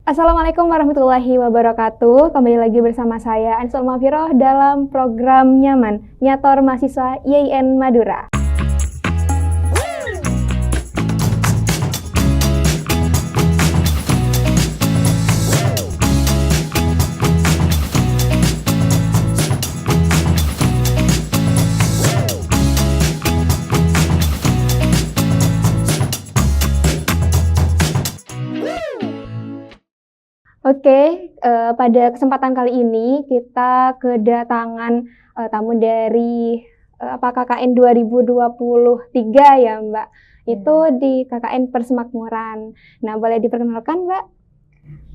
Assalamualaikum warahmatullahi wabarakatuh. Kembali lagi bersama saya Ansul Mafiroh dalam program Nyaman, Nyator Mahasiswa IAIN Madura. Oke, pada kesempatan kali ini kita kedatangan tamu dari KKN 2023 ya Mbak. Itu di KKN Persemakmuran. Nah, boleh diperkenalkan Mbak?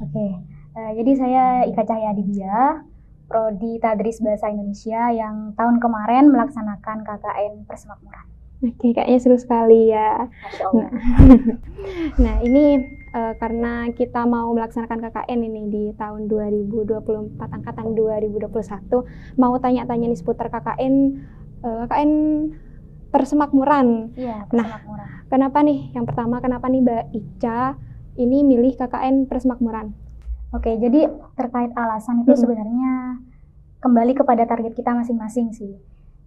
Oke, jadi saya Ika Cahya Adibia, Prodi Tadris Bahasa Indonesia yang tahun kemarin melaksanakan KKN Persemakmuran. Oke, kayaknya seru sekali ya. Masya Allah. Nah, ini karena kita mau melaksanakan KKN ini di tahun 2024, angkatan 2021, mau tanya-tanya nih seputar KKN Persemakmuran. Iya, Nah, Persemakmuran. kenapa nih? Yang pertama, kenapa nih Mbak Ica ini milih KKN Persemakmuran? Oke, jadi terkait alasan itu sebenarnya kembali kepada target kita masing-masing sih.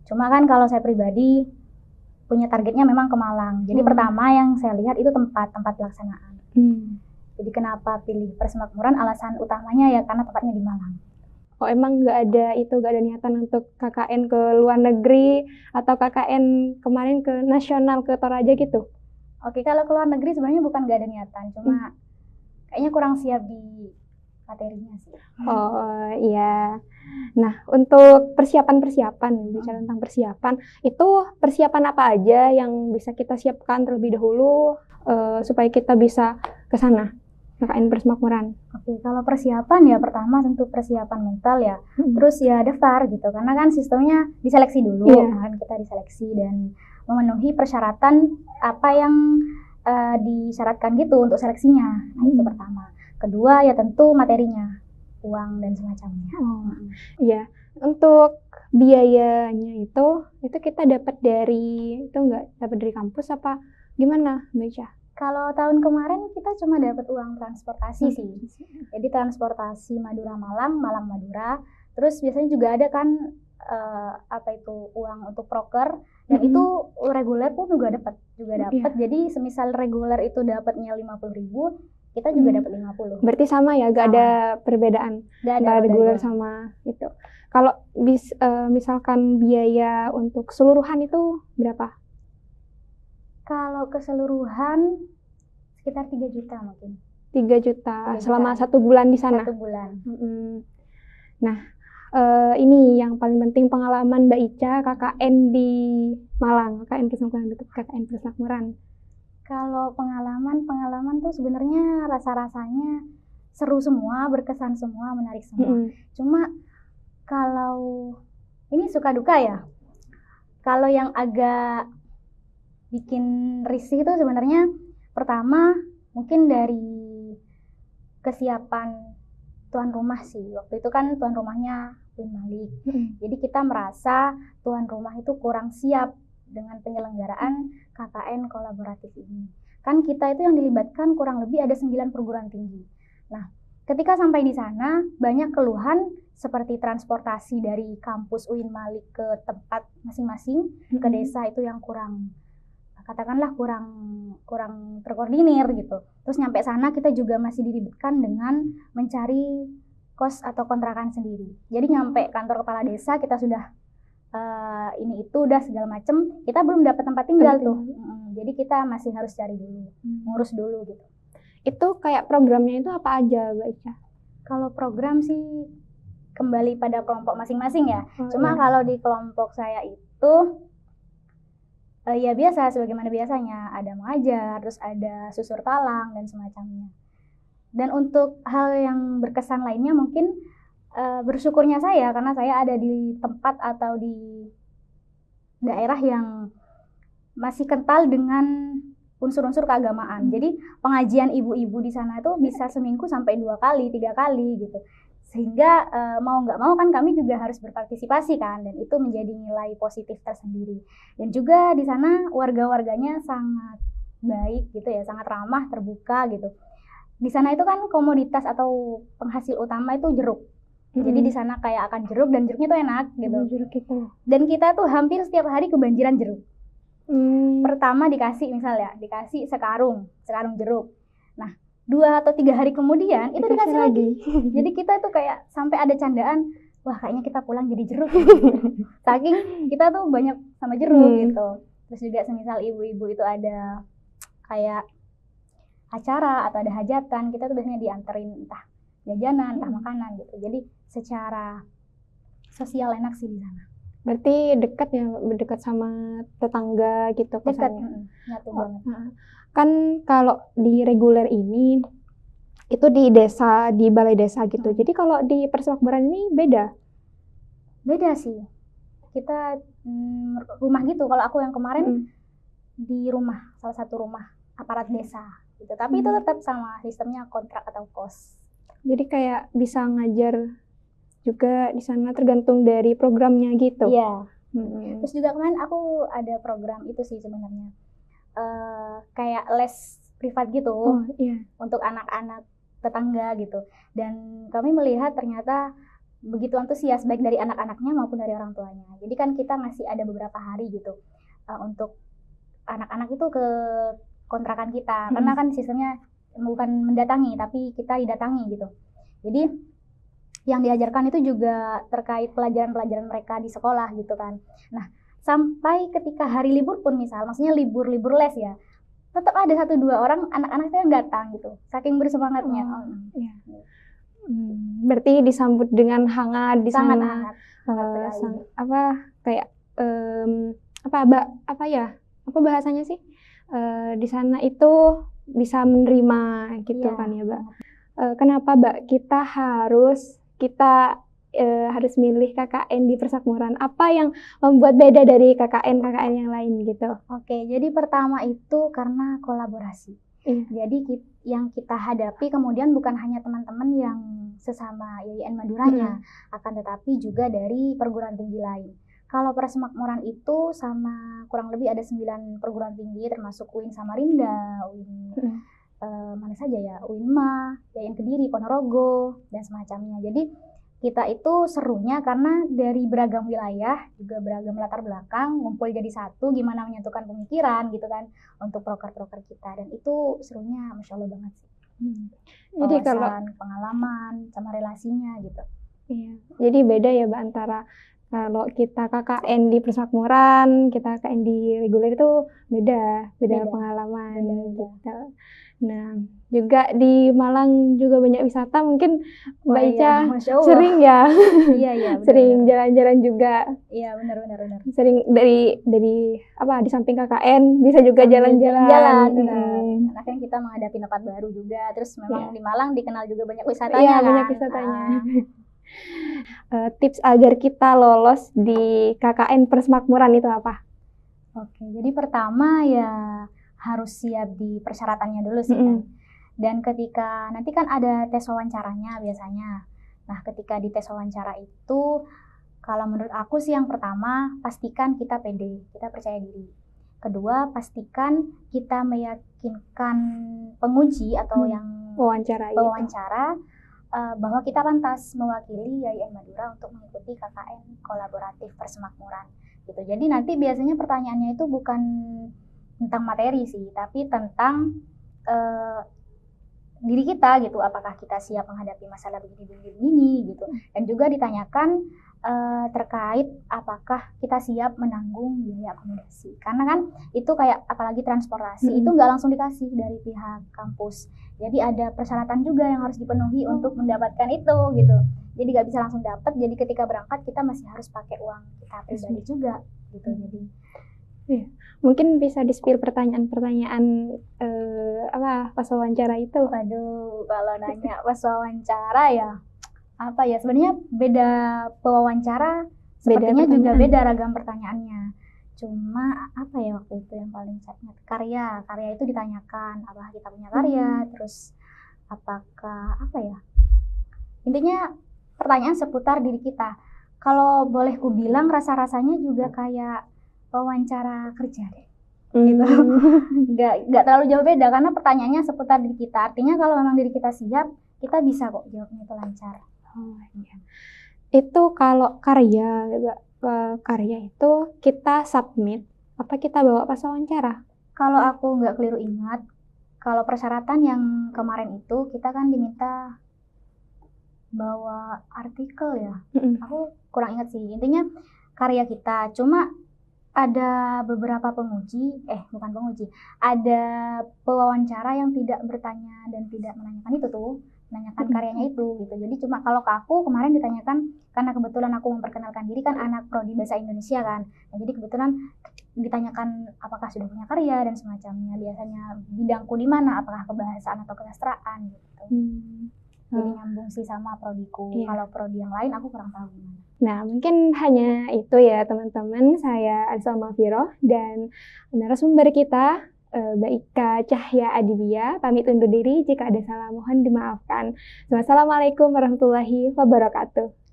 Cuma kan kalau saya pribadi punya targetnya memang ke Malang. Jadi pertama yang saya lihat itu tempat pelaksanaan. Jadi kenapa pilih Persemakmuran? Alasan utamanya ya karena tempatnya di Malang. Oh, emang nggak ada niatan untuk KKN ke luar negeri atau KKN kemarin ke nasional ke Toraja gitu? Oke, kalau ke luar negeri sebenarnya bukan nggak ada niatan, cuma kayaknya kurang siap di materinya sih. Oh iya. Nah, untuk persiapan, bicara tentang persiapan, itu persiapan apa aja yang bisa kita siapkan terlebih dahulu supaya kita bisa ke sana, KKN Persemakmuran? Oke, kalau persiapan ya pertama tentu persiapan mental ya, terus ya daftar gitu, karena kan sistemnya diseleksi dulu, kan kita diseleksi dan memenuhi persyaratan apa yang disyaratkan gitu untuk seleksinya. Nah, itu pertama. Kedua ya tentu materinya, uang dan semacamnya. Iya, untuk biayanya itu kita dapat dari kampus apa gimana Mbak Ica? Kalau tahun kemarin kita cuma dapat uang transportasi sih. Jadi transportasi Madura Malang, Malang Madura. Terus biasanya juga ada kan uang untuk proker dan itu reguler pun juga dapat. Jadi semisal reguler itu dapatnya 50.000, kita juga dapat 50. Berarti sama ya, gak ada perbedaan antara reguler sama itu. Kalau misalkan biaya untuk keseluruhan itu berapa? Kalau keseluruhan sekitar 3 juta mungkin. 3 juta selama 1 bulan di sana? 1 bulan. Nah, ini yang paling penting pengalaman Mbak Ica KKN di Malang, KKN Persemakmuran. Kalau pengalaman tuh sebenarnya rasa-rasanya seru semua, berkesan semua, menarik semua. Cuma kalau ini suka duka ya. Kalau yang agak bikin risih itu sebenarnya pertama mungkin dari kesiapan tuan rumah sih. Waktu itu kan tuan rumahnya Uin Malik. Jadi kita merasa tuan rumah itu kurang siap dengan penyelenggaraan KKN kolaboratif ini. Kan kita itu yang dilibatkan kurang lebih ada 9 perguruan tinggi. Nah, ketika sampai di sana banyak keluhan seperti transportasi dari kampus Uin Malik ke tempat masing-masing, ke desa itu yang kurang terkoordinir gitu. Terus nyampe sana kita juga masih dilibatkan dengan mencari kos atau kontrakan sendiri. Jadi nyampe kantor kepala desa kita sudah ini itu udah segala macem, kita belum dapat tempat tinggal tuh. Jadi kita masih harus cari dulu, ngurus dulu gitu. Itu kayak programnya itu apa aja Mbak Ica? Kalau program sih kembali pada kelompok masing-masing ya. Cuma kalau di kelompok saya itu ya biasa sebagaimana biasanya, ada mengajar, terus ada susur talang dan semacamnya. Dan untuk hal yang berkesan lainnya mungkin bersyukurnya saya karena saya ada di tempat atau di daerah yang masih kental dengan unsur-unsur keagamaan. Jadi pengajian ibu-ibu di sana itu bisa seminggu sampai 2 kali, 3 kali gitu. Sehingga mau nggak mau kan kami juga harus berpartisipasi kan, dan itu menjadi nilai positif tersendiri. Dan juga di sana warga-warganya sangat baik gitu ya, sangat ramah, terbuka gitu. di sana itu kan komoditas atau penghasil utama itu jeruk. Jadi di sana kayak akan jeruk dan jeruknya tuh enak gitu. Jeruk itu. Dan kita tuh hampir setiap hari kebanjiran jeruk. Pertama dikasih sekarung jeruk. Nah, 2 atau 3 hari kemudian itu dikasih lagi. Jadi kita tuh kayak sampai ada candaan, wah kayaknya kita pulang jadi jeruk. Saking kita tuh banyak sama jeruk gitu. Terus juga semisal ibu-ibu itu ada kayak acara atau ada hajatan, kita tuh biasanya dianterin entah jajanan, entah makanan gitu. Jadi secara sosial enak sih di sana. Berarti dekat ya, dekat sama tetangga gitu. Dekat, nyatu banget. Kan kalau di reguler ini itu di desa, di balai desa gitu. Jadi kalau di Persemakmuran ini beda? Beda sih. Kita rumah gitu. Kalau aku yang kemarin di rumah, salah satu rumah aparat desa gitu. Tapi itu tetap sama sistemnya kontrak atau kos. Jadi kayak bisa ngajar juga di sana tergantung dari programnya gitu. Iya. Terus juga kemarin aku ada program itu sih sebenarnya. Kayak les privat gitu. Untuk anak-anak tetangga gitu. Dan kami melihat ternyata begitu antusias baik dari anak-anaknya maupun dari orang tuanya. Jadi kan kita ngasih ada beberapa hari gitu untuk anak-anak itu ke kontrakan kita. Karena kan sistemnya bukan mendatangi tapi kita didatangi gitu. Jadi yang diajarkan itu juga terkait pelajaran-pelajaran mereka di sekolah gitu kan. Nah, sampai ketika hari libur pun maksudnya libur les ya, tetap ada 1-2 orang anak-anak itu yang datang gitu, saking bersemangatnya. Berarti disambut dengan hangat di sangat sana. Hangat. Apa bahasanya sih? Di sana itu bisa menerima gitu kan ya, Mbak. Kenapa Mbak kita harus milih KKN di Persemakmuran? Apa yang membuat beda dari KKN yang lain gitu? Oke, jadi pertama itu karena kolaborasi. Jadi yang kita hadapi kemudian bukan hanya teman-teman yang sesama YIN Maduranya, akan tetapi juga dari perguruan tinggi lain. Kalau Persemakmuran itu sama kurang lebih ada 9 perguruan tinggi termasuk UIN Samarinda, UIN mana saja ya, UINMA, YIN Kediri, Ponorogo, dan semacamnya. Jadi kita itu serunya karena dari beragam wilayah, juga beragam latar belakang, ngumpul jadi satu, gimana menyatukan pemikiran gitu kan, untuk proker-proker kita. Dan itu serunya Masya Allah banget sih. Jadi kalau pengalaman, sama relasinya gitu. Iya. Jadi beda ya Mbak antara kalau kita KKN di Persemakmuran, kita KKN di reguler itu beda pengalaman gitu. Nah, juga di Malang juga banyak wisata, mungkin Mbak Ica sering ya? Iya, sering jalan-jalan juga. Iya, benar. Sering dari di samping KKN bisa juga jalan-jalan. Karena kan kita menghadapi tempat baru juga, terus memang di Malang dikenal juga banyak wisatanya. Iya, banyak wisatanya. Tips agar kita lolos di KKN Persemakmuran itu apa? Oke, jadi pertama ya harus siap di persyaratannya dulu sih kan. Dan ketika nanti kan ada tes wawancaranya biasanya. Nah, ketika di tes wawancara itu kalau menurut aku sih yang pertama pastikan kita pede, kita percaya diri. Kedua, pastikan kita meyakinkan penguji atau yang wawancara bahwa kita pantas mewakili YIN Madura untuk mengikuti KKN kolaboratif Persemakmuran gitu. Jadi nanti biasanya pertanyaannya itu bukan tentang materi sih, tapi tentang diri kita gitu, apakah kita siap menghadapi masalah begini gitu. Dan juga ditanyakan terkait apakah kita siap menanggung biaya akomodasi, karena kan itu kayak apalagi transportasi itu nggak langsung dikasih dari pihak kampus, jadi ada persyaratan juga yang harus dipenuhi untuk mendapatkan itu gitu. Jadi nggak bisa langsung dapat, jadi ketika berangkat kita masih harus pakai uang kita pribadi juga gitu. Jadi mungkin bisa di-spill pertanyaan-pertanyaan pas wawancara itu. Waduh, kalau nanya pas wawancara ya apa ya, sebenarnya beda pewawancara sepertinya juga beda ragam pertanyaannya. Cuma apa ya waktu itu yang paling saya ingat, karya itu ditanyakan apakah kita punya karya, terus apakah intinya pertanyaan seputar diri kita. Kalau boleh ku bilang rasa-rasanya juga kayak wawancara kerja deh. gitu. Nggak terlalu jauh beda karena pertanyaannya seputar diri kita. Artinya kalau memang diri kita siap, kita bisa kok jawabnya itu lancar. Oh iya. Itu kalau karya itu kita submit apa kita bawa pas wawancara? Kalau aku nggak keliru ingat, kalau persyaratan yang kemarin itu kita kan diminta bawa artikel ya. Aku kurang ingat sih. Intinya karya kita. Cuma ada beberapa bukan penguji, ada pewawancara yang tidak bertanya dan tidak menanyakan itu tuh, menanyakan karyanya itu gitu. Jadi cuma kalau ke aku kemarin ditanyakan, karena kebetulan aku memperkenalkan diri kan anak prodi bahasa Indonesia kan. Nah, jadi kebetulan ditanyakan apakah sudah punya karya dan semacamnya. Biasanya bidangku di mana, apakah kebahasaan atau kesastraan gitu. Jadi nyambung sih sama prodiku. Kalau prodi yang lain aku kurang tahu gimana. Nah, mungkin hanya itu ya teman-teman. Saya Ansel Mafiro dan narasumber kita Mbak Ika Cahya Adibia. Pamit undur diri, jika ada salah mohon dimaafkan. Wassalamualaikum warahmatullahi wabarakatuh.